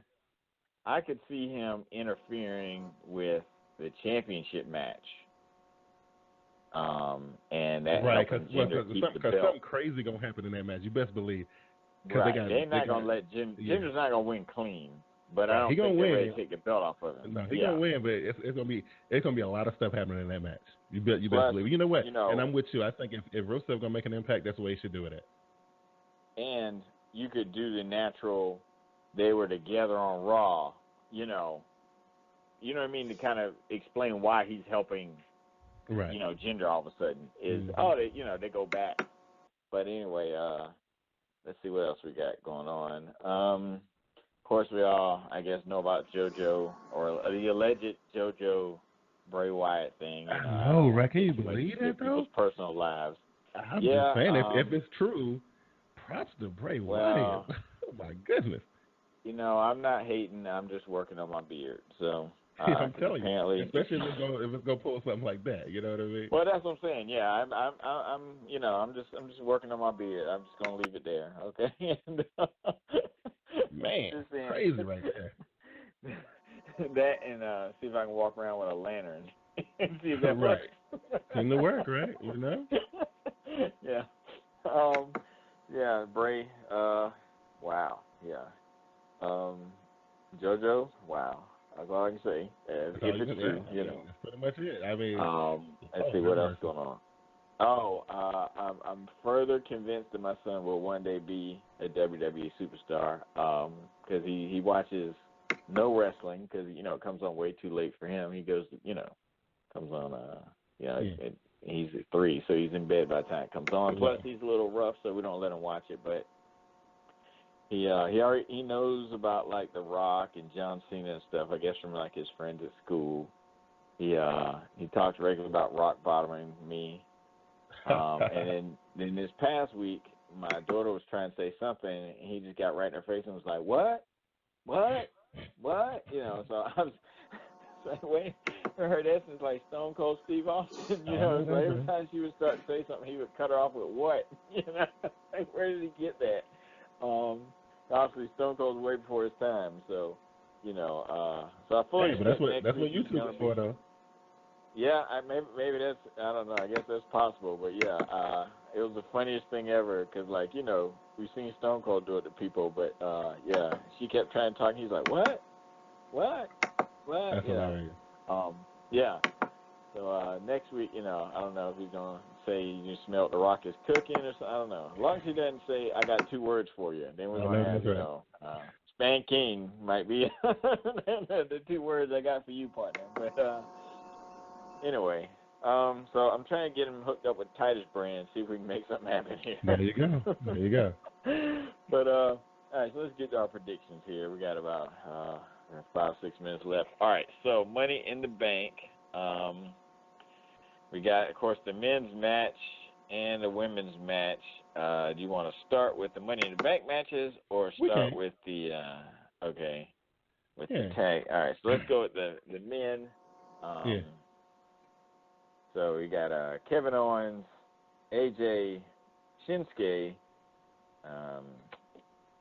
I could see him interfering with the championship match, and that because something crazy gonna happen in that match. You best believe. They're not gonna let Jinder's not gonna win clean, but I don't think they're ready to take the belt off of him. No, he's gonna win, but it's gonna be a lot of stuff happening in that match. You best believe. You know what? And I'm with you. I think if Rusev gonna make an impact, that's the way he should do it at. And you could do the natural. They were together on Raw. You know what I mean, to kind of explain why he's helping. Right. Jinder all of a sudden is they go back. But anyway, let's see what else we got going on. Of course, we all, I guess, know about JoJo or the alleged JoJo Bray Wyatt thing. I know, right? Can you believe that, though? People's personal lives. I'm just saying, if it's true, props to Bray Wyatt. Oh, my goodness. I'm not hating. I'm just working on my beard. So, I'm telling you, especially if it's gonna pull something like that. You know what I mean? Well, that's what I'm saying. Yeah, I'm just working on my beard. I'm just gonna leave it there. Okay. Man, crazy right there. That and see if I can walk around with a lantern and see if that works. Seem to work, right? Yeah. Yeah, Bray. Wow. Yeah. JoJo. Wow. That's all I can say. If it's true, That's pretty much it. I mean, let's see what else is going on. I'm further convinced that my son will one day be a WWE superstar because he watches no wrestling because it comes on way too late for him. He goes, comes on, he's 3, so he's in bed by the time it comes on. Plus, he's a little rough, so we don't let him watch it. But he knows about like The Rock and John Cena and stuff. I guess from like his friends at school. He talks regularly about rock bottoming me. And then this past week, my daughter was trying to say something, and he just got right in her face and was like, "What? So I was like, wait, for her, that's like Stone Cold Steve Austin, So every time she would start to say something, he would cut her off with what, Like, where did he get that? Obviously, Stone Cold's way before his time, so so I fully. Hey, but that's what YouTube is for, though. Yeah, maybe that's, I don't know. I guess that's possible, but yeah, it was the funniest thing ever because, we've seen Stone Cold do it to people, but she kept trying to talk. He's like, what? That's hilarious. Yeah. So next week, I don't know if he's gonna say you smelled the Rock is cooking or something. I don't know. As long as he doesn't say, I got 2 words for you, then we're gonna have, Span King might be the 2 words I got for you, partner. But anyway, so I'm trying to get him hooked up with Titus Brand, see if we can make something happen here. There you go. But all right, so let's get to our predictions here. We got about 5-6 minutes left. All right, so Money in the Bank. We got, of course, the men's match and the women's match. Do you want to start with the Money in the Bank matches or start with the the tag? All right, so let's go with the men. So we got Kevin Owens, AJ, Shinsuke,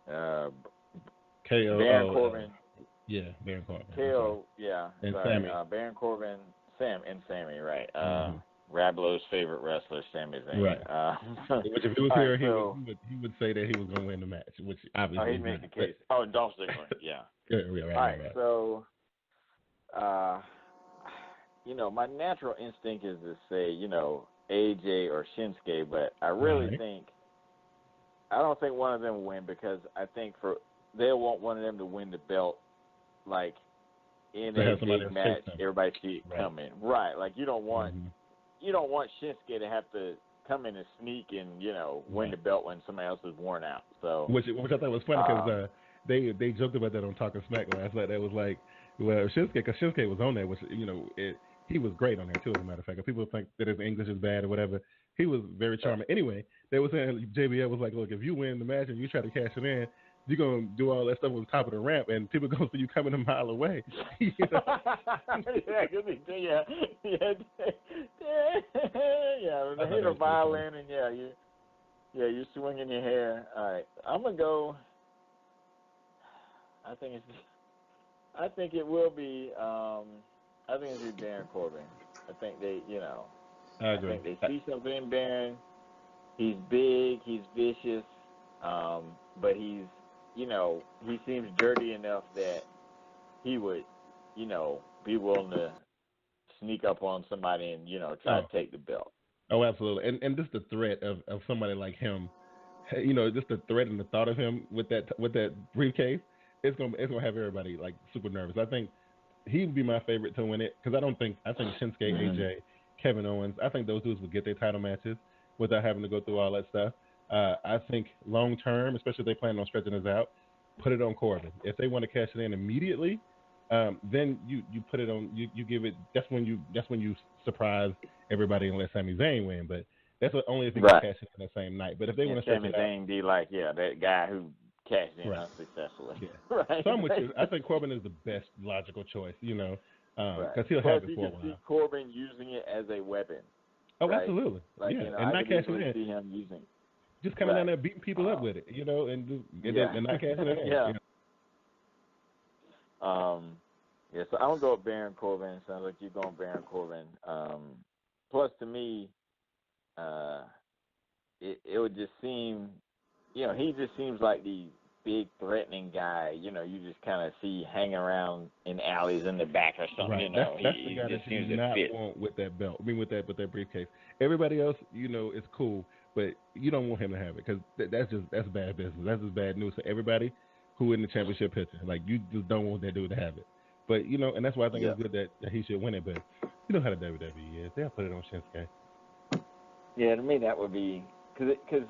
KO, Baron Corbin. Baron Corbin. KO, and sorry, Sami. Baron Corbin, Sami, right. Rablo's favorite wrestler, Sami Zayn. Right. Which if he was here, he would say that he was going to win the match, which obviously he'd make the case. Dolph Ziggler, Right. All right, so, my natural instinct is to say, AJ or Shinsuke, but I really I don't think one of them will win because I think they'll want one of them to win the belt, like, in a big match, everybody see it coming. Right, like you don't want Shinsuke to have to come in and sneak and, win the belt when somebody else is worn out. So which I thought was funny because they joked about that on Talking Smack last night. That was like, well, Shinsuke was on there, which, he was great on there too, as a matter of fact. If people think that his English is bad or whatever, he was very charming. Anyway, they were saying, JBL was like, look, if you win the match and you try to cash it in, you're going to do all that stuff on top of the ramp, and people going to see you coming a mile away. They hit a violin, and you're swinging your hair. All right, I'm going to go, I think it will be, I think it's Baron Corbin. I think they, I agree. I think they see something in Baron. He's big, he's vicious, but he's, he seems dirty enough that he would, be willing to sneak up on somebody and, try to take the belt. Oh, absolutely. And just the threat of somebody like him just the threat and the thought of him with that briefcase, it's gonna have everybody like super nervous. I think he would be my favorite to win it because I think Shinsuke, AJ, Kevin Owens, I think those dudes would get their title matches without having to go through all that stuff. I think long term, especially if they plan on stretching this out, put it on Corbin. If they want to cash it in immediately, then you put it on. You give it. That's when you surprise everybody and let Sami Zayn win. But that's only if they can cash it in that same night. But if they want to stretch it out, Sami Zayn be like, that guy who cashed in unsuccessfully. Yeah. Right. So I'm with you. I think Corbin is the best logical choice. Because he'll have it for a while. See Corbin using it as a weapon. Oh, right? absolutely. Like, and I not cashing in. See him using. Just coming down there beating people up with it, and not cashing it in. Yeah. So I'm gonna go with Baron Corbin. Sounds like you're going Baron Corbin. Plus, to me, it would just seem, he just seems like the big threatening guy. You just kind of see hanging around in alleys in the back or something. Right. That's the guy that you do not want with that belt. I mean, with that briefcase. Everybody else, is cool, but you don't want him to have it because that's bad business. That's just bad news for everybody who in the championship picture. Like, you just don't want that dude to have it. But and that's why I think it's good that he should win it. But you know how the WWE is; they'll put it on Shinsuke. Yeah, to me that would be because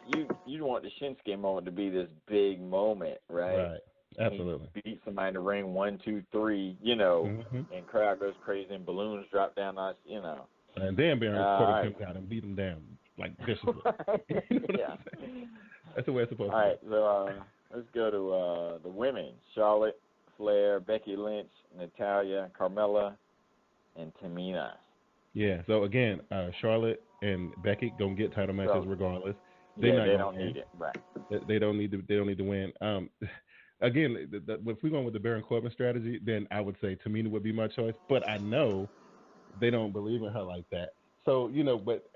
you want the Shinsuke moment to be this big moment, right? Right. Absolutely. He beat somebody in the ring 1, 2, 3, and crowd goes crazy and balloons drop down, And then Baron Corbin comes out and beat him down like viciously. That's the way it's supposed to be. All right, so let's go to the women: Charlotte, Flair, Becky Lynch, Natalya, Carmella, and Tamina. Yeah. So again, Charlotte and Becky gonna get title matches regardless. They don't need it. Right. They don't need to win. Again, if we're going with the Baron Corbin strategy, then I would say Tamina would be my choice. But I know they don't believe in her like that. So but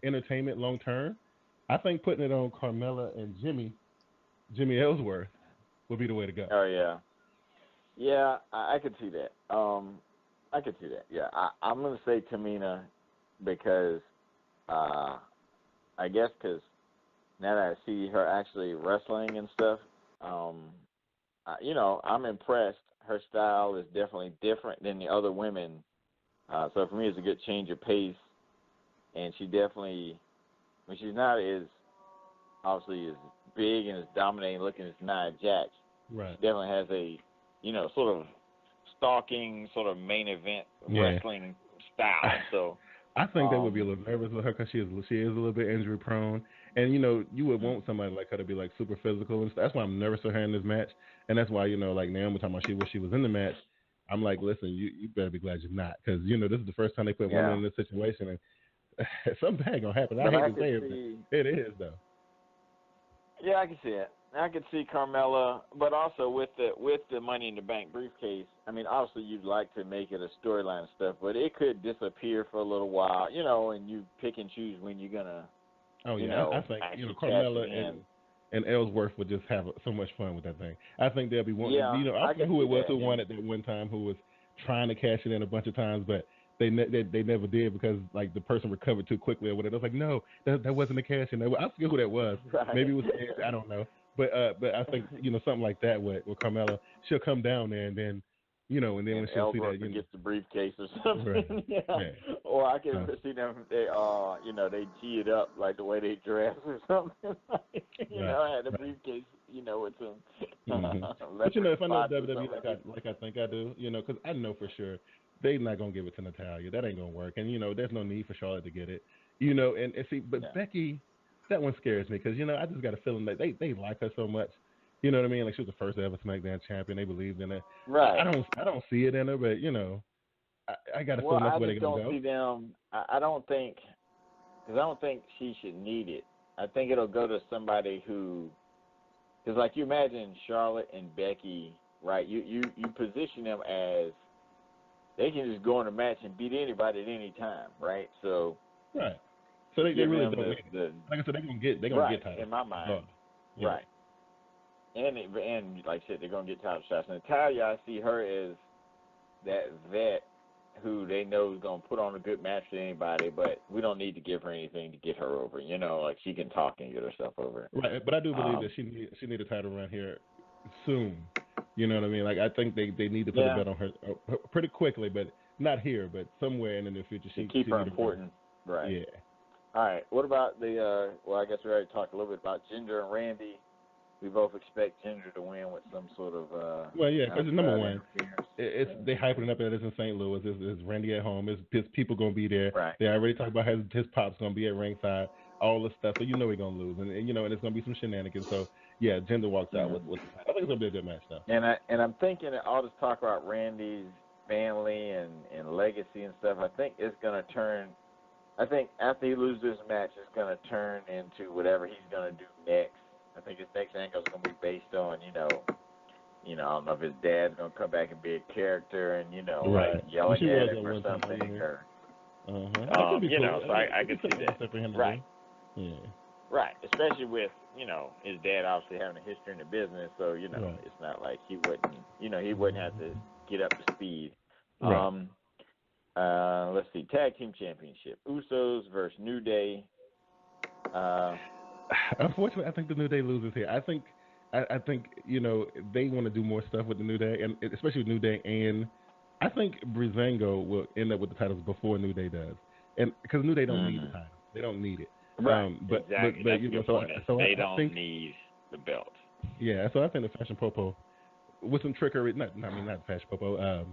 entertainment long term, I think putting it on Carmella and Jimmy Ellsworth would be the way to go. Oh yeah. Yeah, I could see that. I could see that. Yeah, I'm going to say Tamina because I guess because now that I see her actually wrestling and stuff, I'm impressed. Her style is definitely different than the other women. So for me, it's a good change of pace. And she definitely, she's not as obviously as big and as dominating looking as Nia Jax. Right. She definitely has a sort of stalking, sort of main event wrestling style. So I think they would be a little nervous with her because she is a little bit injury prone, and you would want somebody like her to be like super physical and stuff. That's why I'm nervous for her in this match, and that's why like Naomi talking about she wish she was in the match. I'm like, listen, you better be glad you're not because this is the first time they put women in this situation, and something bad gonna happen. I hate to say it, but it is though. Yeah, I can see it. I could see Carmella, but also with the Money in the Bank briefcase, I mean, obviously you'd like to make it a storyline and stuff, but it could disappear for a little while, and you pick and choose when you're gonna. Oh yeah, I think Carmella and Ellsworth would just have so much fun with that thing. I think they'll be wanting. I forget who it was who won it that one time who was trying to cash it in a bunch of times, but they never did because like the person recovered too quickly or whatever. I was like, no, that wasn't a cash in. I forget who that was. Right. Maybe it was I don't know. But I think something like that with Carmella, she'll come down there and then and then when she'll Ellsworth see that gets the briefcase or something. Right. Yeah. Or I can see them they G it up like the way they dress or something. I had a briefcase with some. But if I know WWE like I think I do, because I know for sure they're not gonna give it to Natalya. That ain't gonna work, and there's no need for Charlotte to get it. And see, but Becky. That one scares me because I just got a feeling that they like her so much. You know what I mean? Like she was the first ever SmackDown champion. They believed in her. Right. I don't see it in her, but I got a feeling that's where they're gonna go. I just don't see them. I don't think she should need it. I think it'll go to somebody who, because like you imagine Charlotte and Becky, right? You position them as they can just go in a match and beat anybody at any time, right? So. Right. So they really don't need it. Like I said, they're gonna get titles. In my mind. Yeah. Right. And like I said, they're gonna get title shots. Natalya, I see her as that vet who they know is going to put on a good match to anybody, but we don't need to give her anything to get her over. You know, like she can talk and get herself over. Right, but I do believe that she need a title around here soon. You know what I mean? Like I think they need to put a bet on her pretty quickly, but not here, but somewhere in the near future. She keep her important, right? Yeah. All right. What about the? Well, I guess we already talked a little bit about Jinder and Randy. We both expect Jinder to win with some sort of. Well, yeah, because number one, they hyping it up that it's in St. Louis. It's Randy at home. His people gonna be there. Right. They already talked about his pops gonna be at ringside. All this stuff, so you know he's gonna lose, and you know, and it's gonna be some shenanigans. So yeah, Jinder walks out with. I think it's gonna be a good match though. And I'm thinking that all this talk about Randy's family and legacy and stuff. I think it's gonna turn. I think after he loses this match, it's gonna turn into whatever he's gonna do next. I think his next angle is going to be based on, I don't know if his dad's going to come back and be a character and, like yelling at him or something. Or, so I could see that. Right. Yeah. Right. Especially with, his dad obviously having a history in the business. So, it's not like he wouldn't have to get up to speed. Right. Let's see. Tag Team Championship. Usos versus New Day. Unfortunately, I think the New Day loses here. I think they want to do more stuff with the New Day, and especially with New Day, and I think Breezango will end up with the titles before New Day does, and because New Day don't need the title, they don't need it. Right. Exactly. So they don't need the belt. Yeah. So I think the Fashion Popo with some trickery, not Fashion Popo,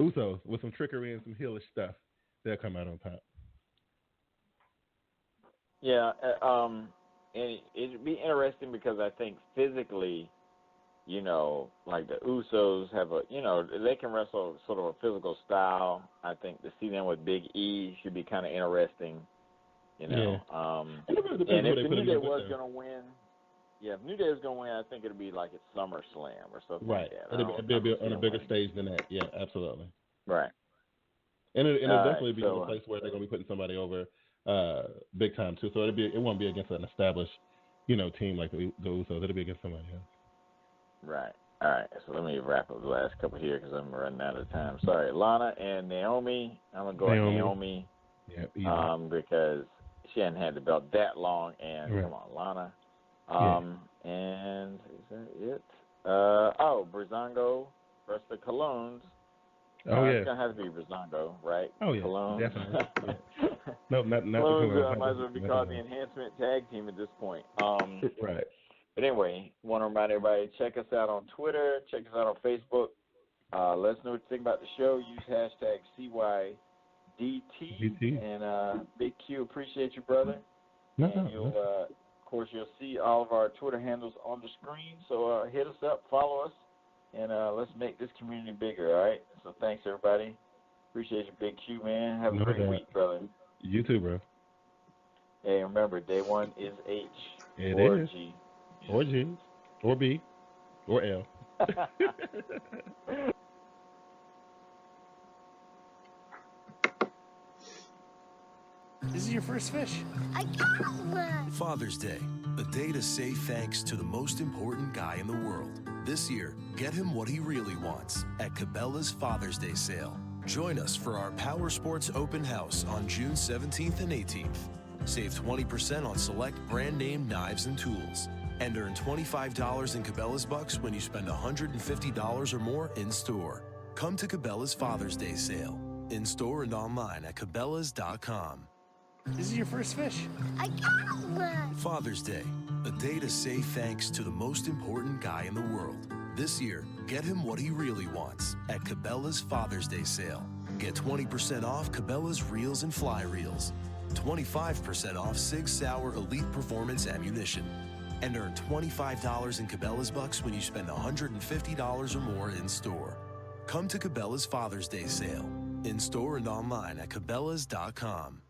Usos with some trickery and some heelish stuff, they'll come out on top. Yeah, and it'd be interesting because I think physically, like the Usos have they can wrestle sort of a physical style. I think to see them with Big E should be kind of interesting, Yeah. And if New Day was going to win, if New Day was going to win, I think it'd be like at SummerSlam or something like that. It'd be on a bigger stage than that. Yeah, absolutely. Right. And it'll definitely be a place where they're going to be putting somebody over. Big time too, so it won't be against an established, team like the Usos. It'll be against somebody else. Right. All right. So let me wrap up the last couple here because I'm running out of time. Sorry, Lana and Naomi. I'm gonna go with Naomi. Yeah. Because she hadn't had the belt that long, and come on, Lana. And is that it? Breezango versus the Colognes. Oh yeah. It's gonna have to be Breezango, right? Oh yeah. Colognes. Definitely. Yeah. No, not Colognes might as well be called the Enhancement Tag Team at this point. Right. But anyway, want to remind everybody, check us out on Twitter, check us out on Facebook. Let us know what you think about the show. Use hashtag CYDT. And Big Q, appreciate you, brother. And of course, you'll see all of our Twitter handles on the screen. So hit us up, follow us, and let's make this community bigger, all right? So thanks, everybody. Appreciate you, Big Q, man. Have a great week, brother. You too, bro. Hey, remember, day one is H it or is. G. Or G. Or B. Or L. This is your first fish. I got one. Father's Day, a day to say thanks to the most important guy in the world. This year, get him what he really wants at Cabela's Father's Day sale. Join us for our Power Sports Open House on June 17th and 18th. Save 20% on select brand name knives and tools. And earn $25 in Cabela's bucks when you spend $150 or more in store. Come to Cabela's Father's Day sale. In store and online at Cabela's.com. This is your first fish. I got one. Father's Day, a day to say thanks to the most important guy in the world. This year, get him what he really wants at Cabela's Father's Day sale. Get 20% off Cabela's Reels and Fly Reels. 25% off Sig Sauer Elite Performance Ammunition. And earn $25 in Cabela's bucks when you spend $150 or more in store. Come to Cabela's Father's Day sale. In store and online at Cabela's.com.